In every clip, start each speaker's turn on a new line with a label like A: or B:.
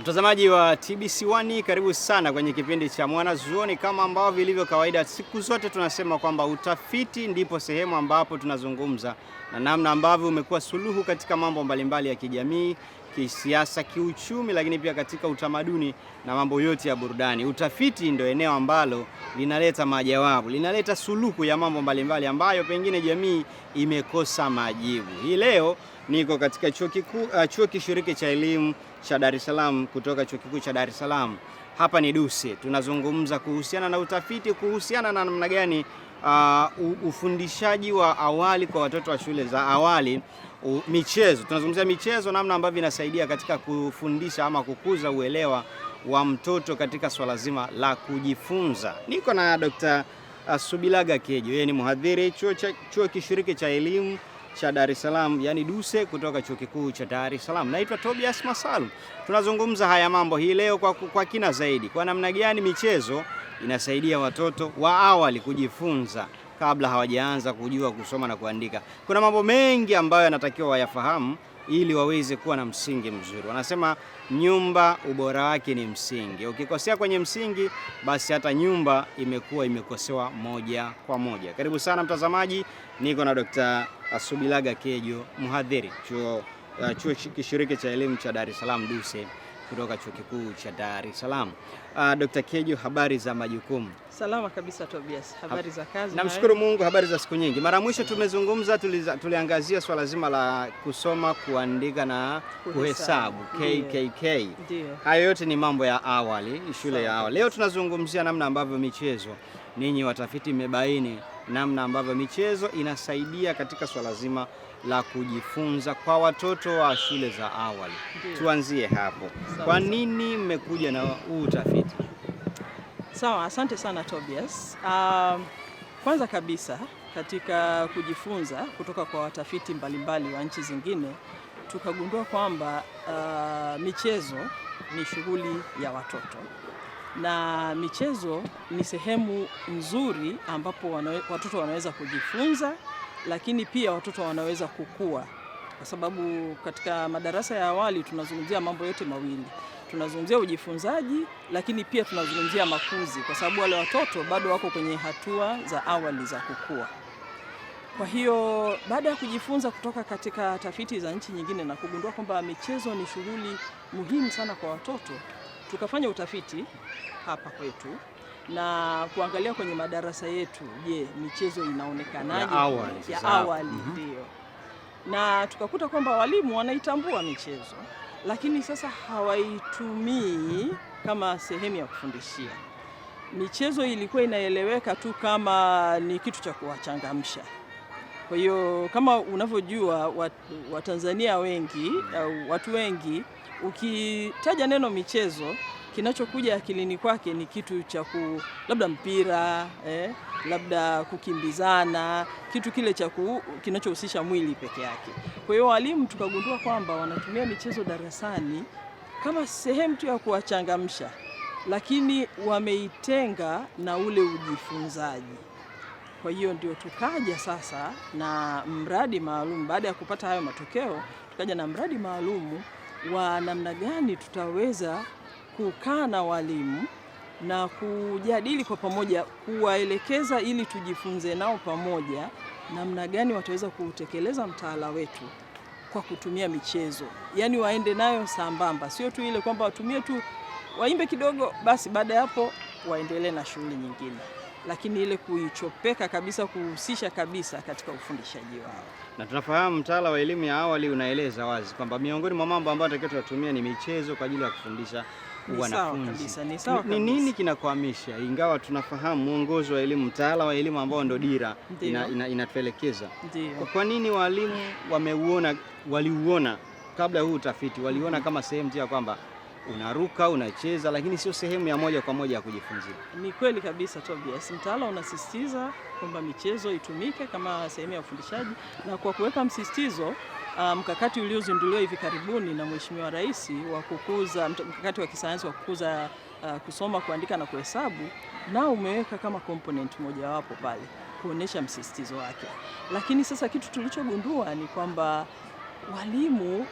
A: Mtazamaji wa TBC1, karibu sana kwenye kipindi cha Mwanazuoni. Kama ambavyo ilivyo kawaida, siku zote tunasema kwamba utafiti ndipo sehemu ambapo tunazungumza na namna ambavyo umekuwa suluhu katika mambo mbalimbali ya kijamii, kisiasa, kiuchumi, lakini pia katika utamaduni na mambo yote ya burudani. Utafiti ndio eneo ambalo linaleta majawabu, linaleta suluhu ya mambo mbalimbali ambayo pengine jamii imekosa majibu. Hii leo niko katika chuo kishiriki cha elimu cha Dar es Salaam, kutoka chuo kikuu cha Dar es Salaam. Hapa ni DUCE. Tunazungumza kuhusiana na utafiti, kuhusiana na namna gani ufundishaji wa awali kwa watoto wa shule za awali, michezo. Tunazungumzia michezo, namna ambavyo inasaidia katika kufundisha ama kukuza uelewa wa mtoto katika swala zima la kujifunza. Niko na Dr. Subilaga Kejo, yeye ni mhadhiri chuo kishiriki cha elimu cha Dar es Salaam, yani DUCE, kutoka chuo kikuu cha Dar es Salaam. Naitwa Tobias Masalu. Tunazungumza haya mambo hii leo kwa kina zaidi, kwa namna gani michezo inasaidia watoto wa awali kujifunza kabla hawajaanza kujua kusoma na kuandika. Kuna mambo mengi ambayo yanatakiwa wayafahamu ili waweze kuwa na msingi mzuri. Wanasema nyumba ubora wake ni msingi. Ukikosea kwenye msingi, basi hata nyumba imekuwa imekosewa moja kwa moja. Karibu sana mtazamaji, niko na Dr. Subilaga Kejo, mhadhiri chuo kishiriki cha elimu cha Dar es Salaam DUCE, kutoka chuo kikuu cha Dar es Salaam. Dr. Kejo, habari za majukumu?
B: Salama kabisa Tobias, habari za kazi?
A: Namshukuru Mungu, habari za siku nyingi. Mara mwisho tumezungumza, tuliangazia swala zima la kusoma, kuandika na kuhesabu, KKK. Hayo yote ni mambo ya awali, shule ya awali. Leo tunazungumzia namna ambavyo michezo, ninyi watafiti mmebaini namna ambavyo michezo inasaidia katika swala zima la kujifunza kwa watoto wa shule za awali. Tuanzie hapo. Kwa nini mmekuja na huu utafiti?
B: Sawa, asante sana Tobias. Kwanza kabisa, katika kujifunza kutoka kwa watafiti mbalimbali wa nchi zingine, tukagundua kwamba michezo ni shughuli ya watoto, na michezo ni sehemu nzuri ambapo watoto wanaweza kujifunza, lakini pia watoto wanaweza kukua, kwa sababu katika madarasa ya awali tunazungumzia mambo yote mawili. Tunazungumzia ujifunzaji, lakini pia tunazungumzia makuzi, kwa sababu wale watoto bado wako kwenye hatua za awali za kukua. Kwa hiyo baada ya kujifunza kutoka katika tafiti za nchi nyingine na kugundua kwamba michezo ni shughuli muhimu sana kwa watoto, tukafanya utafiti hapa kwetu na kuangalia kwenye madarasa yetu, je, michezo inaonekanaje ya awali? Ndio. Na tukakuta kwamba walimu wanaitambua michezo, lakini sasa hawaitumii kama sehemu ya kufundishia. Michezo ilikuwa inaeleweka tu kama ni kitu cha kuwachangamsha. Kwa hiyo kama unavyojua, Watanzania wengi au watu wengi, ukitaja neno michezo, kinachokuja akilini kwake ni kitu cha labda mpira, labda kukimbizana, kitu kile cha kinachohusisha mwili peke yake. Kwa hiyo walimu tukagundua kwamba wanatumia michezo darasani kama sehemu tu ya kuwachangamsha, lakini wameitenga na ule ujifunzaji. Kwa hiyo ndio tukaja sasa na mradi maalum. Baada ya kupata hayo matokeo, tukaja na mradi maalum wa namna gani tutaweza kukaa na walimu na kujadili kwa pamoja, kuwaelekeza ili tujifunze nao pamoja namna gani wataweza kutekeleza mtaala wetu kwa kutumia michezo. Yaani waende nayo sambamba, sio tu ile kwamba watumie tu waimbe kidogo basi baada ya hapo waendelee na shughuli nyingine, lakini ile kuichopeka kabisa, kuhusisha kabisa katika ufundishaji wao.
A: Na tunafahamu mtaala wa elimu ya awali unaeleza wazi kwamba miongoni mwa mambo ambayo tunatakiwa tutumie ni michezo kwa ajili ya kufundisha wanafunzi. Ni nini kinakwamisha, ingawa tunafahamu mwongozo wa elimu, mtaala wa elimu ambao ndio dira inatuelekeza? Kwa nini walimu waliuona kabla huu utafiti, waliona kama sehemu tu ya kwamba unaruka, unacheza, lakini sio sehemu ya moja kwa moja ya kujifunzia?
B: Ni kweli kabisa Tobias, mtaala unasisitiza kwamba michezo itumike kama sehemu ya ufundishaji, na kwa kuweka msisitizo, mkakati uliozinduliwa hivi karibuni na Mheshimiwa Rais wa kukuza mkakati wa kisayansi wa kukuza kusoma, kuandika na kuhesabu, nao umeweka kama component mojawapo pale kuonesha msisitizo wake. Lakini sasa kitu tulichogundua ni kwamba walimu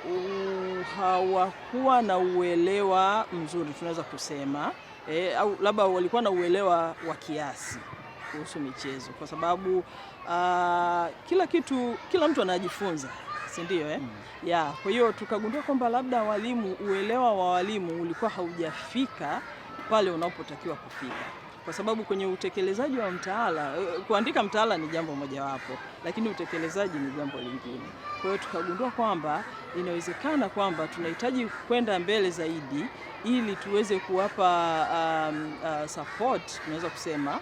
B: hawakuwa na uelewa mzuri, tunaweza kusema au labda walikuwa na uelewa wa kiasi kuhusu michezo, kwa sababu kila mtu anajifunza, si ndio kwa hiyo tukagundua kwamba labda uelewa wa walimu ulikuwa haujafika pale unapotakiwa kufika, kwa sababu kwenye utekelezaji wa mtaala, kuandika mtaala ni jambo mojawapo, lakini utekelezaji ni jambo lingine. Kwa hiyo tukagundua kwamba inawezekana kwamba tunahitaji kwenda mbele zaidi ili tuweze kuwapa support, tunaweza kusema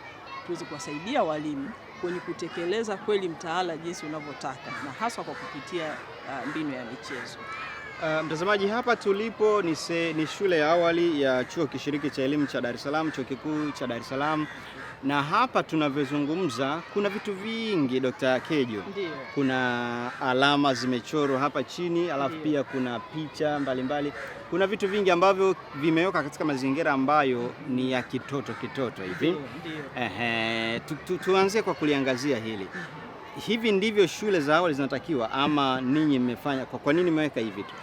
B: tuweze kuwasaidia walimu kwenye kutekeleza kweli mtaala jinsi unavyotaka, na haswa kwa kupitia mbinu ya michezo.
A: Mtazamaji, hapa tulipo ni shule ya awali ya Chuo Kishiriki cha Elimu cha Dar es Salaam, Chuo Kikuu cha Dar es Salaam, na hapa tunavyozungumza kuna vitu vingi Dr. Kejo.
B: Ndiyo.
A: Kuna alama zimechorwa hapa chini, alafu pia kuna picha mbalimbali. Kuna vitu vingi ambavyo vimeweka katika mazingira ambayo ni ya kitoto hivi.
B: Ndiyo.
A: Tuanzie kwa kuliangazia hili. Hivi ndivyo shule za awali zinatakiwa ama ninyi mmefanya? Kwa nini mmeweka hivi tu?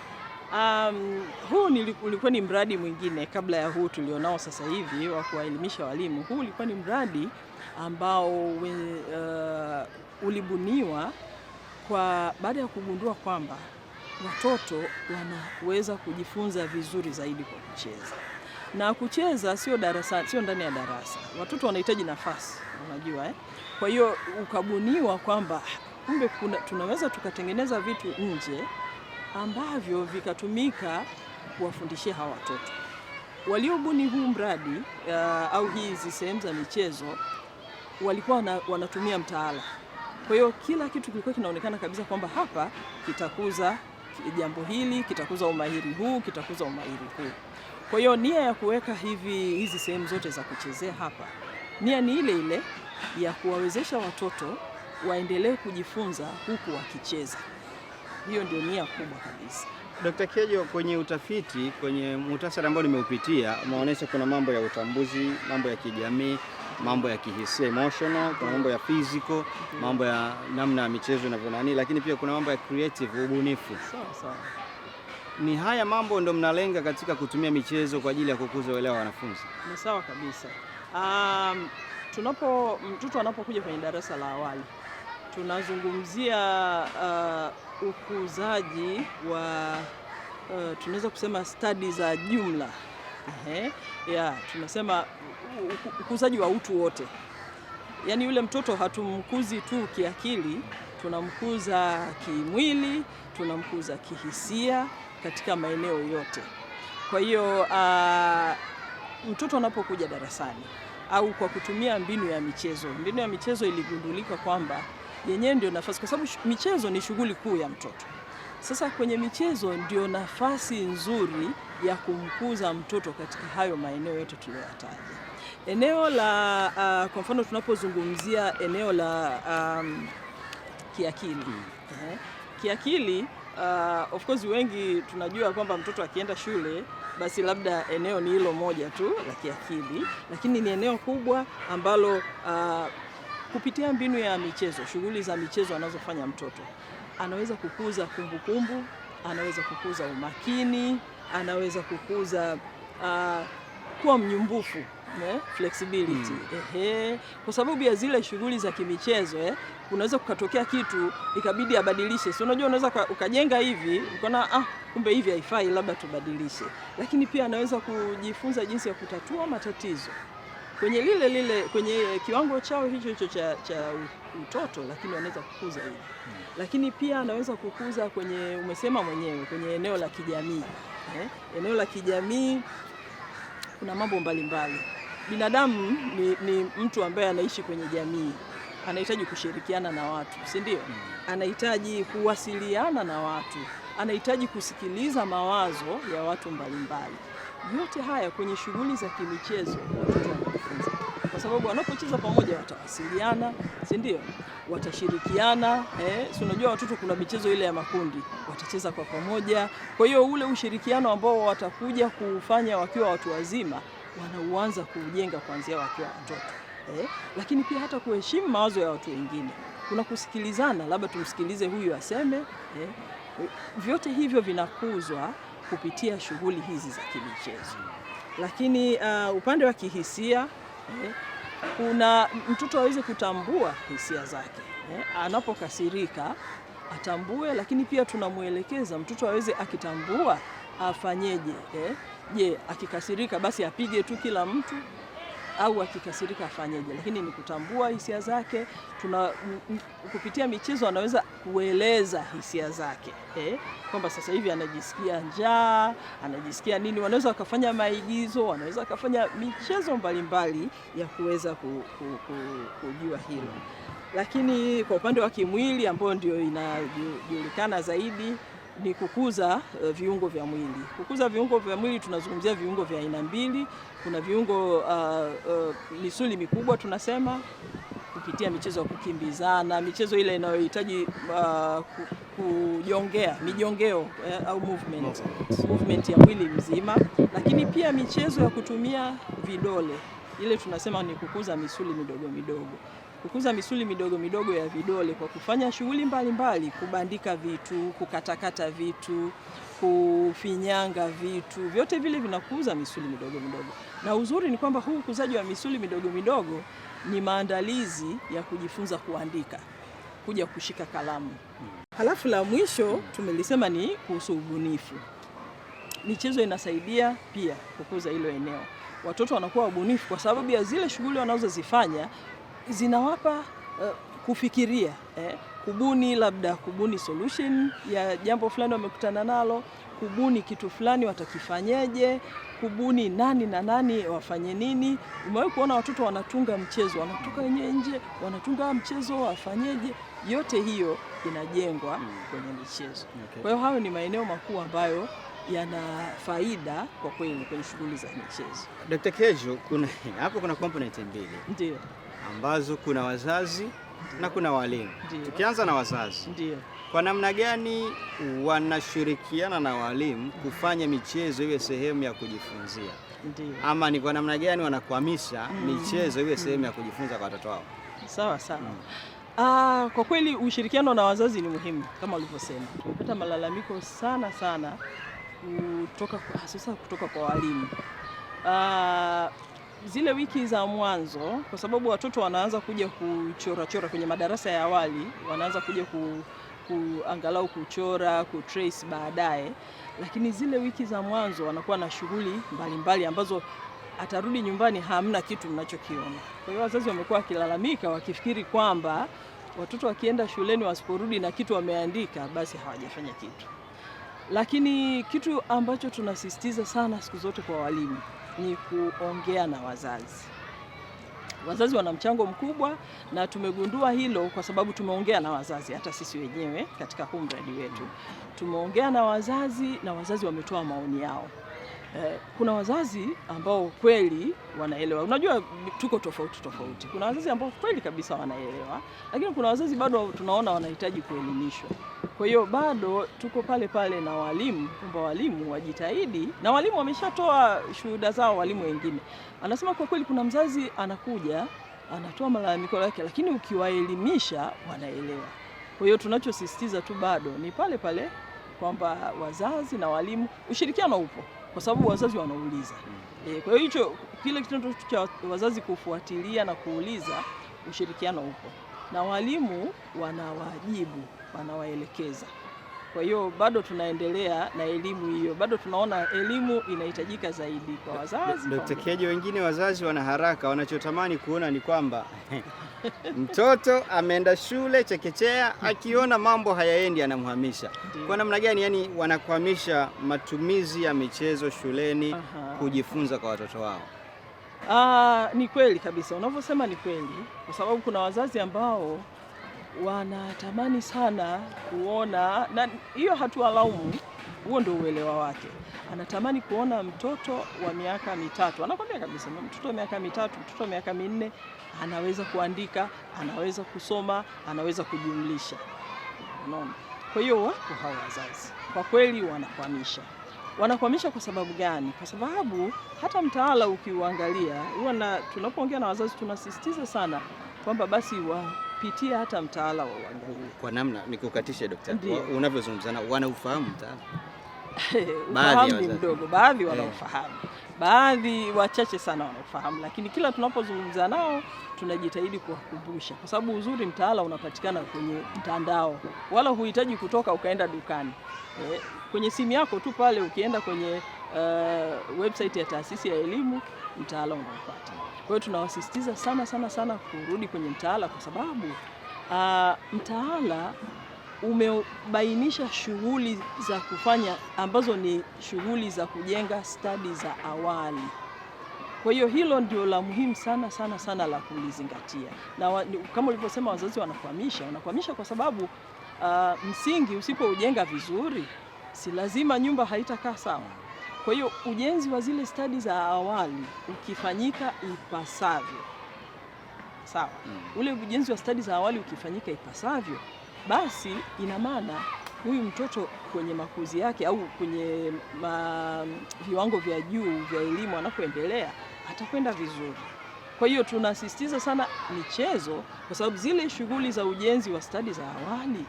B: Huu ulikuwa ni mradi mwingine kabla ya huu tulionao sasa hivi wa kuwaelimisha walimu. Huu ulikuwa ni mradi ambao ulibuniwa baada ya kugundua kwamba watoto wanaweza kujifunza vizuri zaidi kwa kucheza. Na kucheza sio ndani ya darasa. Watoto wanahitaji nafasi, unajua Kwa hiyo ukabuniwa kwamba kumbe tunaweza tukatengeneza vitu nje ambavyo vikatumika kuwafundishia hawa watoto. Waliobuni huu mradi au hizi sehemu za michezo walikuwa wanatumia mtaala. Kwa hiyo kila kitu kilikuwa kinaonekana kabisa kwamba hapa kitakuza jambo hili, kitakuza umahiri huu, kitakuza umahiri huu. Kwa hiyo nia ya kuweka hizi sehemu zote za kuchezea hapa, nia ni ile ile ya kuwawezesha watoto waendelee kujifunza huku wakicheza. Hiyo ndio nia kubwa kabisa.
A: Dr. Kejo, kwenye utafiti, kwenye muhtasari ambao nimeupitia, umeonyesha kuna mambo ya utambuzi, mambo ya kijamii, mambo ya kihisia emotional, kuna mambo ya physical, mambo ya namna ya michezo inavyonani, lakini pia kuna mambo ya creative, ubunifu.
B: Sawa.
A: Ni haya mambo ndio mnalenga katika kutumia michezo kwa ajili ya kukuza uelewa wa wanafunzi?
B: Ni sawa kabisa. Mtoto anapokuja kwenye darasa la awali tunazungumzia ukuzaji wa tunaweza kusema stadi za jumla. Tunasema ukuzaji wa utu wote. Yaani yule mtoto hatumkuzi tu kiakili, tunamkuza kimwili, tunamkuza kihisia katika maeneo yote. Kwa hiyo mtoto anapokuja darasani au kwa kutumia mbinu ya michezo iligundulika kwamba yenyewe ndio nafasi, kwa sababu michezo ni shughuli kuu ya mtoto. Sasa kwenye michezo ndio nafasi nzuri ya kumkuza mtoto katika hayo maeneo yote tuliyoyataja. Eneo la kwa mfano tunapozungumzia eneo la kiakili. Kiakili of course wengi tunajua kwamba mtoto akienda shule basi labda eneo ni hilo moja tu la kiakili, lakini ni eneo kubwa ambalo kupitia mbinu ya michezo, shughuli za michezo anazofanya mtoto, anaweza kukuza kumbukumbu, anaweza kukuza umakini, anaweza kukuza kuwa mnyumbufu, flexibility. Kwa sababu ya zile shughuli za kimichezo unaweza kukatokea kitu ikabidi abadilishe. Si unajua unaweza ukajenga hivi, ukaona kumbe hivi haifai, labda tubadilishe. Lakini pia anaweza kujifunza jinsi ya kutatua matatizo kwenye kwenye kiwango chao hicho cha utoto, lakini anaweza kukuza hivi. Lakini pia anaweza kukuza umesema mwenyewe kwenye eneo la kijamii. Eneo la kijamii kuna mambo mbalimbali. Binadamu ni mtu ambaye anaishi kwenye jamii. Anahitaji kushirikiana na watu, si ndio? Anahitaji kuwasiliana na watu, anahitaji kusikiliza mawazo ya watu mbalimbali. Yote haya kwenye shughuli za kimichezo watoto wanajifunza, kwa sababu wanapocheza pamoja watawasiliana, si ndio? Watashirikiana. Si unajua watoto kuna michezo ile ya makundi, watacheza kwa pamoja. Kwa hiyo ule ushirikiano ambao watakuja kufanya wakiwa watu wazima wanauanza kujenga kuanzia wakiwa watoto. Lakini pia hata kuheshimu mawazo ya watu wengine. Kuna kusikilizana, labda tumsikilize huyu aseme, Vyote hivyo vinakuzwa kupitia shughuli hizi za kimichezo. Lakini upande wa kihisia, kuna mtoto aweze kutambua hisia zake. Anapokasirika atambue, lakini pia tunamuelekeza mtoto aweze akitambua afanyeje. Je, akikasirika basi apige tu kila mtu, au akikasirika afanyeje? Lakini ni kutambua hisia zake. Kupitia michezo anaweza kueleza hisia zake, kwamba sasa hivi anajisikia njaa, anajisikia nini. Wanaweza wakafanya maigizo, wanaweza wakafanya michezo mbalimbali ya kuweza kujua hilo. Lakini kwa upande wa kimwili ambao ndio inajulikana zaidi ni kukuza viungo vya mwili. Kukuza viungo vya mwili, tunazungumzia viungo vya aina mbili. Kuna viungo misuli mikubwa tunasema, kupitia michezo ya kukimbizana, michezo ile inayohitaji mijongeo au movement ya mwili mzima. Lakini pia michezo ya kutumia vidole, ile tunasema ni kukuza misuli midogo midogo. Kukuza misuli midogo midogo ya vidole kwa kufanya shughuli mbalimbali, kubandika vitu, kukatakata vitu, kufinyanga vitu, vyote vile vinakuza misuli midogo midogo. Na uzuri ni kwamba huu ukuzaji wa misuli midogo midogo ni maandalizi ya kujifunza kuandika, kuja kushika kalamu. Halafu la mwisho tumelisema ni kuhusu ubunifu. Michezo inasaidia pia kukuza hilo eneo. Watoto wanakuwa wabunifu kwa sababu ya zile shughuli wanazozifanya zinawapa kufikiria, kubuni solution ya jambo fulani wamekutana nalo, kubuni kitu fulani watakifanyeje, kubuni nani na nani wafanye nini. Umewahi kuona watoto wanatunga mchezo, wanatoka nje wanatunga mchezo wafanyeje? Yote hiyo inajengwa kwenye michezo. Kwa hiyo hayo ni maeneo makuu ambayo yana faida kwa kweli kwenye shughuli za michezo.
A: Dr. Kejo, kuna component mbili.
B: Ndio.
A: Ambazo kuna wazazi na kuna walimu. Tukianza na wazazi.
B: Ndio.
A: Kwa namna gani wanashirikiana na walimu kufanya michezo iwe sehemu ya kujifunzia?
B: Ndio. Ama
A: ni kwa namna gani wanakwamisha michezo iwe sehemu ya kujifunza kwa watoto wao?
B: Sawa sawa. Kwa kweli ushirikiano na wazazi ni muhimu kama ulivyosema. Tumepata malalamiko sana kutoka kwa walimu. Zile wiki za mwanzo, kwa sababu watoto wanaanza kuja kuchora kwenye madarasa ya awali, wanaanza kuja angalau kuchora, kutrace baadaye. Lakini zile wiki za mwanzo wanakuwa na shughuli mbalimbali ambazo atarudi nyumbani hamna kitu mnachokiona. Kwa hiyo wazazi wamekuwa wakilalamika wakifikiri kwamba watoto wakienda shuleni wasiporudi na kitu wameandika basi hawajafanya kitu. Lakini kitu ambacho tunasisitiza sana siku zote kwa walimu ni kuongea na wazazi. Wazazi wana mchango mkubwa na tumegundua hilo kwa sababu tumeongea na wazazi. Hata sisi wenyewe katika huu mradi wetu tumeongea na wazazi wametoa maoni yao. Kuna wazazi ambao kweli wanaelewa. Unajua tuko tofauti. Kuna wazazi ambao kweli kabisa wanaelewa, lakini kuna wazazi bado tunaona wanahitaji kuelimishwa. Kwa hiyo bado tuko pale na walimu, kwamba walimu wajitahidi, na walimu wameshatoa shuhuda zao. Walimu wengine anasema kwa kweli kuna mzazi anakuja anatoa malalamiko yake, lakini ukiwaelimisha wanaelewa. Kwa hiyo tunachosisitiza tu bado ni pale kwamba wazazi na walimu ushirikiano upo, kwa sababu wazazi wanauliza. Kwa hiyo kile kitendo cha wazazi kufuatilia na kuuliza, ushirikiano upo, na walimu wanawajibu, wanawaelekeza. Kwa hiyo bado tunaendelea na elimu hiyo, bado tunaona elimu inahitajika zaidi kwa wazazi.
A: Dr. Kejo, wengine wazazi wana haraka, wanachotamani kuona ni kwamba mtoto ameenda shule chekechea, akiona mambo hayaendi anamhamisha. Kwa namna gani yani wanakwamisha matumizi ya michezo shuleni kujifunza kwa watoto wao?
B: Ni kweli kabisa, unavyosema ni kweli, kwa sababu kuna wazazi ambao wanatamani sana kuona, na hiyo hatuwalaumu, huo ndio uelewa wake. Anatamani kuona mtoto wa miaka 3, anakwambia kabisa mtoto wa miaka 3, mtoto wa miaka 4 anaweza kuandika, anaweza kusoma, anaweza kujumlisha. Unaona? Kwa hiyo wako hao wazazi kwa kweli wanakwamisha. Kwa sababu gani? Kwa sababu hata mtaala ukiuangalia, tunapoongea na wazazi tunasisitiza sana kwamba basi pitia hata mtaala wa uangalie.
A: Kwa namna nikukatishe daktari, unavyozungumza nao wanaufahamu mtaala?
B: Ufahamu ni mdogo, baadhi wanaofahamu, baadhi wachache sana wanaofahamu, lakini kila tunapozungumza nao tunajitahidi kuwakumbusha, kwa sababu uzuri mtaala unapatikana kwenye mtandao, wala huhitaji kutoka ukaenda dukani. Kwenye simu yako tu pale, ukienda kwenye website ya Taasisi ya Elimu, mtaala unaupata. Kwa hiyo tunawasisitiza sana sana sana kurudi kwenye mtaala, kwa sababu mtaala umebainisha shughuli za kufanya ambazo ni shughuli za kujenga stadi za awali. Kwa hiyo hilo ndio la muhimu sana sana sana la kulizingatia. Na kama ulivyosema, wazazi wanakwamisha kwa sababu msingi usipoujenga vizuri, si lazima nyumba haitakaa sawa. Kwa hiyo ujenzi wa zile stadi za awali ukifanyika ipasavyo, sawa, ule ujenzi wa stadi za awali ukifanyika ipasavyo, basi ina maana huyu mtoto kwenye makuzi yake au kwenye viwango vya juu vya elimu anapoendelea atakwenda vizuri. Kwa hiyo tunasisitiza sana michezo, kwa sababu zile shughuli za ujenzi wa stadi za awali,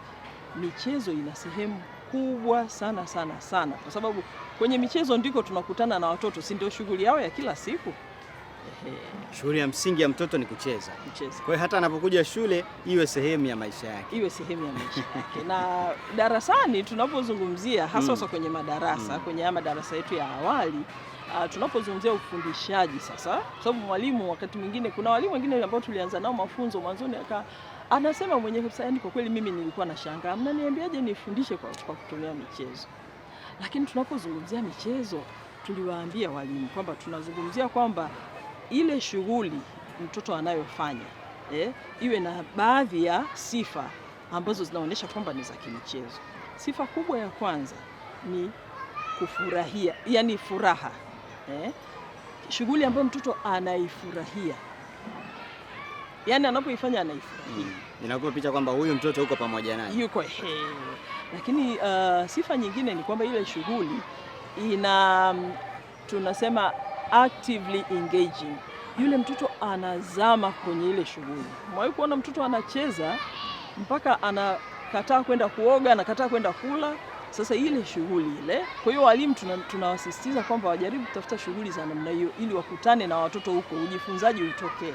B: michezo ina sehemu kubwa sana sana sana, kwa sababu kwenye michezo ndiko tunakutana na watoto, si ndio shughuli yao ya kila siku?
A: Shughuli ya msingi ya mtoto ni kucheza. Kwa hiyo hata anapokuja shule iwe sehemu ya maisha yake. Na darasani tunapozungumzia hasa kwenye madarasa, kwenye madarasa yetu ya awali, tunapozungumzia ufundishaji sasa, kwa sababu mwalimu wakati mwingine, kuna walimu wengine ambao tulianza nao mafunzo mwanzoni, anasema mwenyewe kabisa, yani kwa kweli mimi nilikuwa nashangaa, mnaniambiaje nifundishe kwa kutumia michezo? Lakini tunapozungumzia michezo, tuliwaambia walimu kwamba tunazungumzia kwamba ile shughuli mtoto anayofanya iwe na baadhi ya sifa ambazo zinaonyesha kwamba ni za kimichezo. Sifa kubwa ya kwanza ni kufurahia, yani furaha. Shughuli ambayo mtoto anaifurahia, yani anapoifanya anaifurahia. Inakuwa picha kwamba huyu mtoto yuko pamoja naye.
B: Yuko Lakini sifa nyingine ni kwamba ile shughuli tunasema actively engaging. Yule mtoto anazama kwenye ile shughuli. Mwahi kuona mtoto anacheza mpaka anakataa kwenda kuoga, anakataa kwenda kula. Sasa ile shughuli ile. Kwa hiyo walimu tunawasisitiza kwamba wajaribu kutafuta shughuli za namna hiyo ili wakutane na watoto huko, ujifunzaji utokee.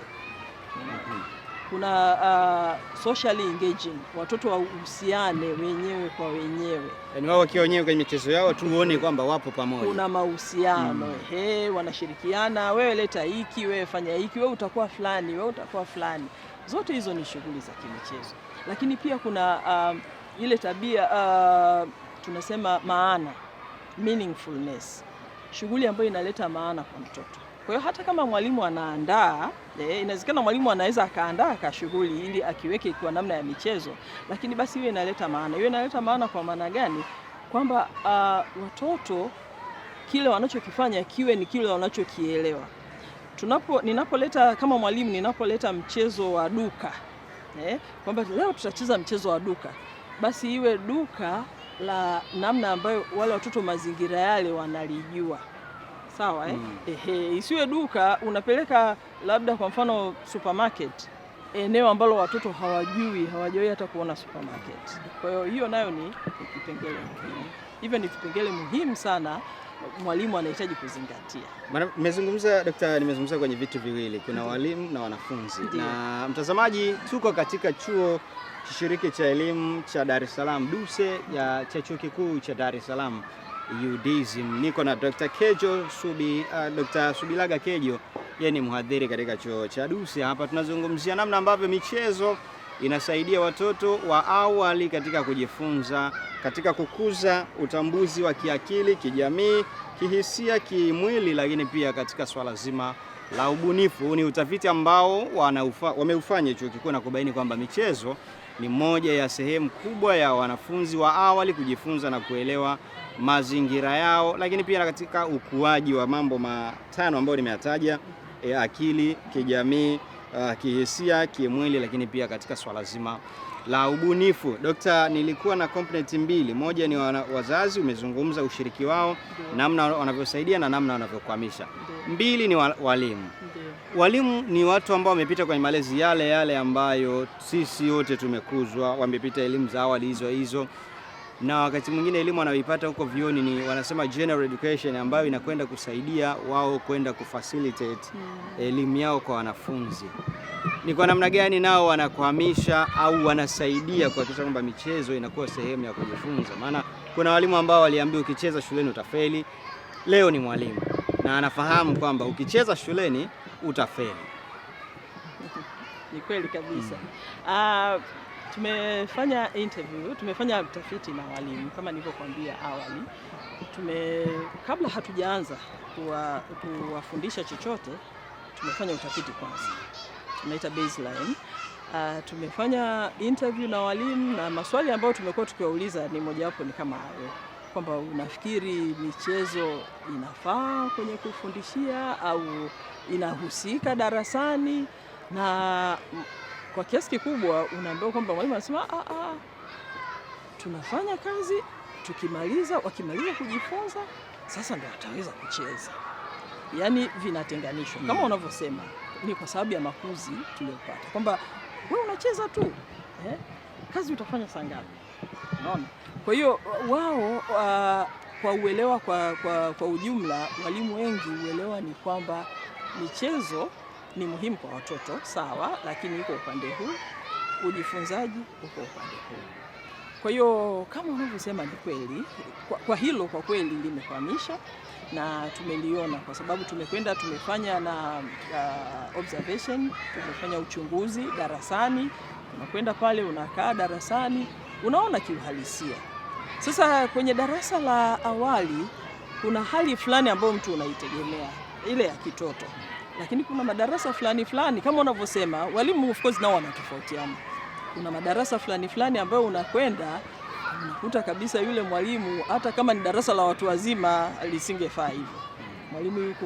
B: Kuna socially engaging, watoto wahusiane wenyewe kwa wenyewe.
A: Yaani wao wakiwa wenyewe kwenye michezo yao tu uone kwamba wapo pamoja.
B: Kuna mahusiano, wanashirikiana, wewe leta hiki, wewe fanya hiki, wewe utakuwa fulani, wewe utakuwa fulani. Zote hizo ni shughuli za kimichezo. Lakini pia kuna ile tabia tunasema maana, meaningfulness. Shughuli ambayo inaleta maana kwa mtoto. Kwa hiyo hata kama mwalimu anaandaa, inawezekana mwalimu anaweza akaandaa kashughuli ili akiweke kwa namna ya michezo, lakini basi iwe inaleta maana. Iwe inaleta maana kwa maana gani? Kwamba watoto kile wanachokifanya kiwe ni kile wanachokielewa. Ninapoleta kama mwalimu, ninapoleta mchezo wa duka, kwamba leo tutacheza mchezo wa duka, basi iwe duka la namna ambayo wale watoto mazingira yale wanalijua. Sawa isiwe duka unapeleka labda kwa mfano supermarket, eneo ambalo watoto hawajawahi hata kuona supermarket. Kwa hiyo hiyo nayo ni kipengele muhimu. Hivyo ni vipengele muhimu sana mwalimu anahitaji kuzingatia. Nimezungumza kwenye vitu viwili, kuna walimu na wanafunzi. Na mtazamaji, tuko katika chuo kishiriki cha elimu cha Dar es Salaam DUCE cha chuo kikuu cha Dar es Salaam UDSM. Niko na Dr. Subilaga Kejo, yeye ni mhadhiri katika chuo cha DUCE. Hapa tunazungumzia namna ambavyo michezo inasaidia watoto wa awali katika kujifunza, katika kukuza utambuzi wa kiakili, kijamii, kihisia, kimwili, lakini pia katika swala zima la ubunifu. Ni utafiti ambao wameufanya chuo kikuu na kubaini kwamba michezo ni moja ya sehemu kubwa ya wanafunzi wa awali kujifunza na kuelewa mazingira yao, lakini pia katika ukuaji wa mambo matano ambayo nimeyataja: akili, kijamii, kihisia, kimwili, lakini pia katika swala zima la ubunifu. Dokta, nilikuwa na component mbili. Moja ni wazazi, umezungumza ushiriki wao, namna wanavyosaidia na namna wanavyokwamisha. Mbili ni walimu.
A: Walimu ni watu ambao wamepita kwenye malezi yale yale ambayo sisi wote tumekuzwa, wamepita elimu za awali hizo, na wakati mwingine elimu wanayoipata huko vioni ni wanasema general education, ambayo inakwenda kusaidia wao kwenda kufacilitate elimu yao kwa wanafunzi. Ni kwa namna gani nao wanakuhamisha au wanasaidia kuhakikisha kwamba michezo inakuwa sehemu ya kujifunza? Maana kuna walimu ambao waliambiwa ukicheza shuleni utafeli. Leo ni mwalimu na anafahamu kwamba ukicheza shuleni utafeli.
B: Ni kweli kabisa. Tumefanya interview, tumefanya utafiti na walimu kama nilivyokuambia awali. Kabla hatujaanza kuwafundisha chochote, tumefanya utafiti kwanza. Tunaita baseline. Tumefanya interview na walimu, na maswali ambayo tumekuwa tukiwauliza ni mojawapo ni kama hayo, kwamba unafikiri michezo inafaa kwenye kufundishia au inahusika darasani? Na kwa kiasi kikubwa unaambiwa kwamba mwalimu anasema tunafanya kazi, wakimaliza kujifunza sasa ndio wataweza kucheza. Yaani vinatenganishwa. Kama unavyosema, ni kwa sababu ya makuzi tuliyopata, kwamba wewe unacheza tu, kazi utafanya saa ngapi? Unaona? Kwa hiyo wao kwa uelewa kwa ujumla, walimu wengi uelewa ni kwamba michezo ni muhimu kwa watoto, sawa, lakini iko upande huu, ujifunzaji uko upande huu. Kwa hiyo kama unavyosema ni kweli, kwa hilo kwa kweli limefahamisha na tumeliona, kwa sababu tumefanya na observation, tumefanya uchunguzi darasani, unakwenda pale unakaa darasani, unaona kiuhalisia. Sasa kwenye darasa la awali kuna hali fulani ambayo mtu unaitegemea, ile ya kitoto. Lakini kuna madarasa fulani kama unavyosema, walimu of course nao wanatofautiana. Kuna madarasa fulani ambayo unakwenda unakuta kabisa yule mwalimu, hata kama ni darasa la watu wazima, lisingefaa hivyo. Mwalimu yuko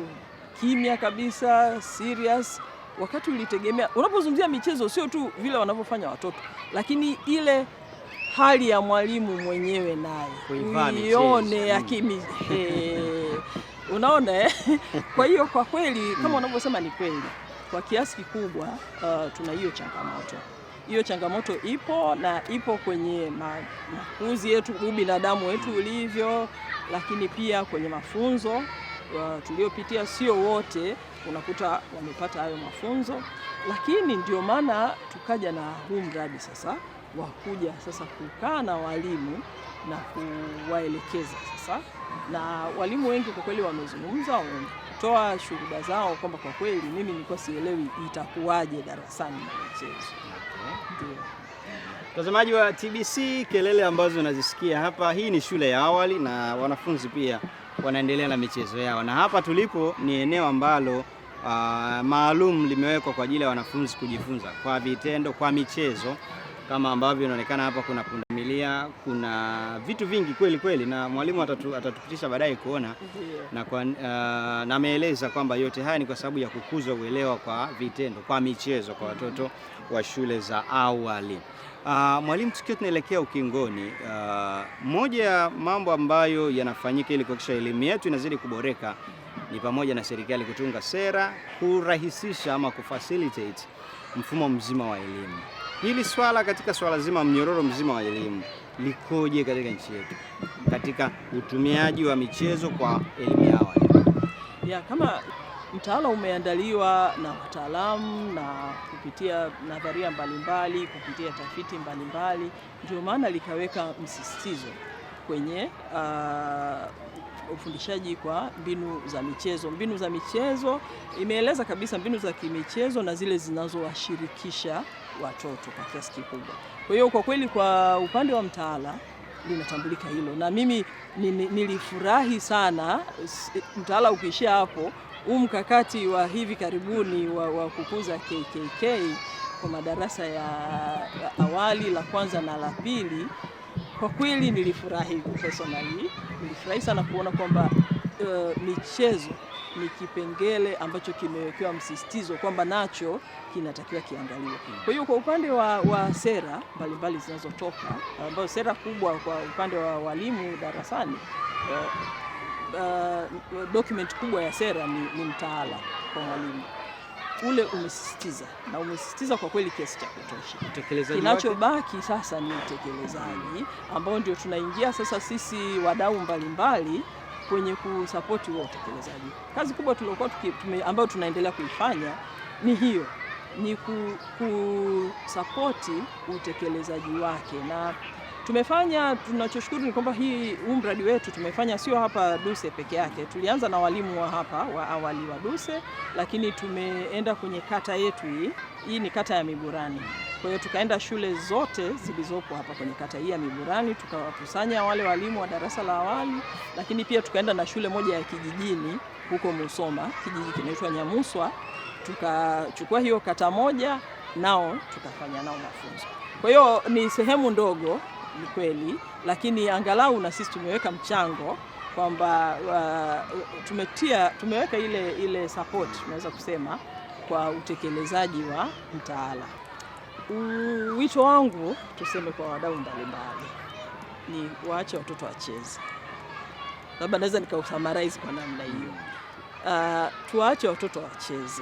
B: kimya kabisa, serious. Wakati ulitegemea, unapozungumzia michezo sio tu vile wanavyofanya watoto, lakini ile hali ya mwalimu mwenyewe naye uione unaona Kwa hiyo kwa kweli kama unavyosema ni kweli, kwa kiasi kikubwa tuna hiyo changamoto. Hiyo changamoto ipo na ipo kwenye makuzi yetu, binadamu wetu ulivyo, lakini pia kwenye mafunzo tuliopitia, sio wote unakuta wamepata hayo mafunzo. Lakini ndio maana tukaja na huu mradi sasa wa kuja sasa kukaa na walimu na kuwaelekeza sasa, na walimu wengi kwa kweli wamezungumza, wametoa shuhuda zao kwamba kwa kweli mimi nilikuwa sielewi itakuwaje darasani na michezo.
A: Mtazamaji wa TBC, kelele ambazo unazisikia hapa, hii ni shule ya awali na wanafunzi pia wanaendelea na michezo yao, na hapa tulipo ni eneo ambalo maalum limewekwa kwa ajili ya wanafunzi kujifunza kwa vitendo, kwa michezo. Kama ambavyo inaonekana hapa, kuna pundamilia, kuna vitu vingi kweli, na mwalimu atatupitisha baadaye kuona. Na ameeleza kwamba yote haya ni kwa sababu ya kukuza uelewa kwa vitendo, kwa michezo kwa watoto wa shule za awali. Mwalimu, tukiwa tunaelekea ukingoni, moja ya mambo ambayo yanafanyika ili kuhakikisha elimu yetu inazidi kuboreka ni pamoja na serikali kutunga sera kurahisisha ama kufacilitate mfumo mzima wa elimu. Hili katika swala zima, mnyororo mzima wa elimu likoje katika nchi yetu katika utumiaji wa michezo kwa elimu ya awali?
B: Kama mtaala umeandaliwa na wataalamu na kupitia nadharia mbalimbali, kupitia tafiti mbalimbali, ndio maana likaweka msisitizo kwenye ufundishaji kwa mbinu za michezo. Mbinu za michezo imeeleza kabisa mbinu za kimichezo na zile zinazowashirikisha watoto kwa kiasi kikubwa. Kwa hiyo kwa kweli kwa upande wa mtaala linatambulika hilo, na mimi nilifurahi sana mtaala ukiishia hapo. Mkakati wa hivi karibuni wa kukuza KKK kwa madarasa ya awali, la kwanza na la pili, kwa kweli nilifurahi personally. Nilifurahi sana kuona kwamba michezo ni kipengele ambacho kimewekewa msisitizo kwamba nacho kinatakiwa kiangaliwe. Kwa hiyo kwa upande wa sera mbalimbali zinazotoka, ambayo sera kubwa kwa upande wa walimu darasani, document kubwa ya sera ni mtaala kwa mwalimu. ule umesisitiza na umesisitiza kwa kweli kiasi cha kutosha.
A: Kinachobaki
B: sasa ni utekelezaji ambao ndio tunaingia sasa sisi wadau mbalimbali kwenye kusapoti huo utekelezaji. Kazi kubwa tuliokuwa ambayo tunaendelea kuifanya ni hiyo, ni kusapoti utekelezaji wake, na tunachoshukuru ni kwamba huu mradi wetu tumefanya sio hapa Duse peke yake. Tulianza na walimu wa hapa wa awali wa Duse, lakini tumeenda kwenye kata yetu hii ni kata ya Miburani. Kwa hiyo tukaenda shule zote zilizopo hapa kwenye kata hii ya Miburani, tukawakusanya wale walimu wa darasa la awali, lakini pia tukaenda na shule moja ya kijijini huko Musoma, kijiji kinaitwa Nyamuswa, tukachukua hiyo kata moja nao tukafanya nao mafunzo. Kwa hiyo ni sehemu ndogo, ni kweli, lakini angalau na sisi tumeweka mchango kwamba tumeweka ile support tunaweza kusema kwa utekelezaji wa mtaala. Wito wangu tuseme kwa wadau mbalimbali ni waache watoto wacheze. Labda naweza nikausummarize kwa namna hiyo. Tuache watoto wacheze.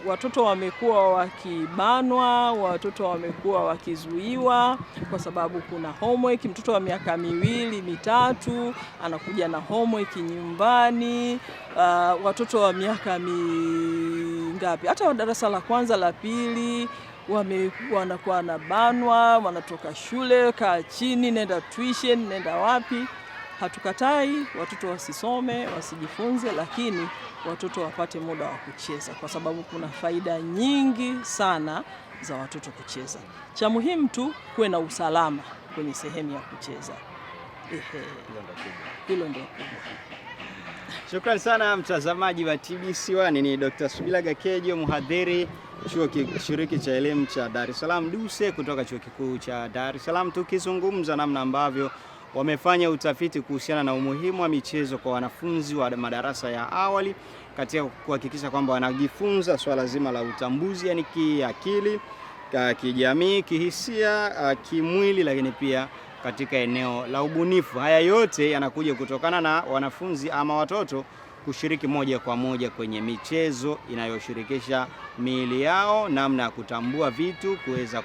B: Watoto wamekuwa wakibanwa, watoto wamekuwa wakizuiwa kwa sababu kuna homework. Mtoto wa miaka 2, 3 anakuja na homework nyumbani. Watoto wa miaka mingapi, hata wa darasa la kwanza la pili wanakuwa na banwa, wanatoka shule, kaa chini, nenda tuition, nenda wapi. Hatukatai watoto wasisome, wasijifunze, lakini watoto wapate muda wa kucheza kwa sababu kuna faida nyingi sana za watoto kucheza. Cha muhimu tu kuwe na usalama kwenye sehemu ya kucheza. Hilo ndio kubwa.
A: Shukrani sana mtazamaji wa TBC1. Ni Dr. Subilaga Kejo, mhadhiri chuo kishiriki cha elimu cha Dar es Salaam Duse kutoka chuo kikuu cha Dar es Salaam, tukizungumza namna ambavyo wamefanya utafiti kuhusiana na umuhimu wa michezo kwa wanafunzi wa madarasa ya awali katika kuhakikisha kwamba wanajifunza swala zima la utambuzi, yani kiakili, kijamii, kihisia, kimwili, lakini pia katika eneo la ubunifu. Haya yote yanakuja kutokana na wanafunzi ama watoto kushiriki moja kwa moja kwenye michezo inayoshirikisha miili yao, namna ya kutambua vitu, kuweza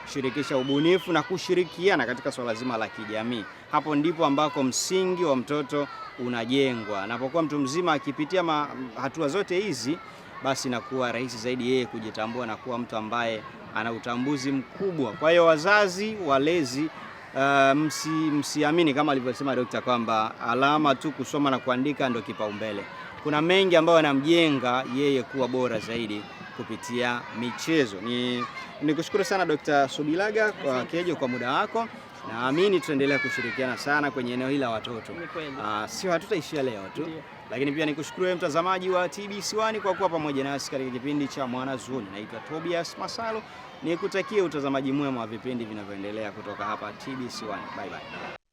A: kushirikisha ubunifu na kushirikiana katika swala zima la kijamii. Hapo ndipo ambako msingi wa mtoto unajengwa. Anapokuwa mtu mzima akipitia hatua zote hizi, basi inakuwa rahisi zaidi yeye kujitambua na kuwa mtu ambaye ana utambuzi mkubwa. Kwa hiyo wazazi, walezi, msiamini kama alivyosema daktari kwamba alama tu kusoma na kuandika ndio kipaumbele. Kuna mengi ambayo yanamjenga yeye kuwa bora zaidi kupitia michezo. Nikushukuru sana Dr. Subilaga kwa Kejo kwa muda wako. Naamini tutaendelea kushirikiana sana kwenye eneo hili la watoto. Sio hatutaishia leo tu. Lakini pia nikushukuru wewe mtazamaji wa TBC1 kwa kuwa pamoja nasi katika kipindi cha Mwanazuoni. Naitwa Tobias Masalo. Nikutakie utazamaji mwema wa vipindi vinavyoendelea kutoka hapa TBC1. Bye bye.